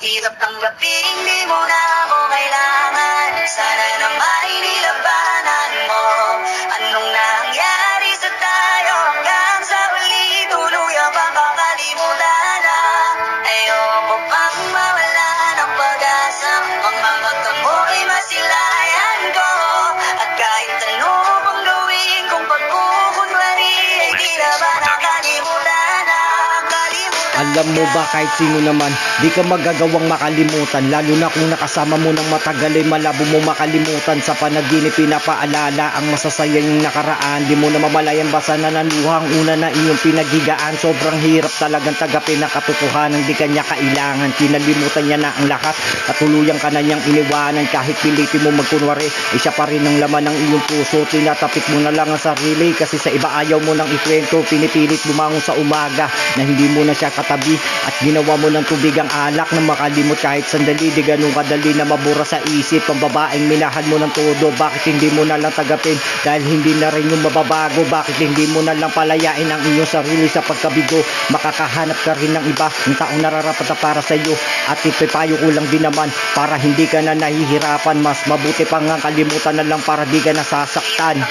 Hirap tanggapin, di mo na ako kailangan. Sana naman nilabanan mo. Anong nangyari sa tayo hanggang sa uli tuluyan makakalimutan na. Ayoko pang mawala ng pag-asa. Ang mga kamoy masilayan ko. At kahit ano pang gawin kung pagkukunwari ay di na ba nakalimutan na. Alam mo ba kahit sino naman, di ka magagawang makalimutan. Lalo na kung nakasama mo ng matagal ay malabo mo makalimutan. Sa panaginip pinapaalala ang masasayang nakaraan. Di mo na mamalayan basa na naluhang una na inyong pinaghigaan. Sobrang hirap talagang tagapin ang katotohanan, di kanya kailangan. Kinalimutan niya na ang lahat at tuluyang ka na niyang iniwanan. Kahit pilitin mo magkunwari, ay siya pa rin ang laman ng iyong puso. Tinatapik mo na lang ang sarili kasi sa iba ayaw mo nang ikwento. Pinipilit bumangon sa umaga na hindi mo na siya katabi at ginawa mo ng tubig ang alak na makalimot kahit sandali. Di ganun kadali na mabura sa isip ang babaeng minahal mo ng todo. Bakit hindi mo na lang tagapin dahil hindi na rin yung mababago? Bakit hindi mo na lang palayain ang iyong sarili sa pagkabigo? Makakahanap ka rin ng iba ng taong nararapat na para sa iyo. At ipipayo ko lang din naman para hindi ka na nahihirapan. Mas mabuti pa nga kalimutan na lang para di ka nasasaktan.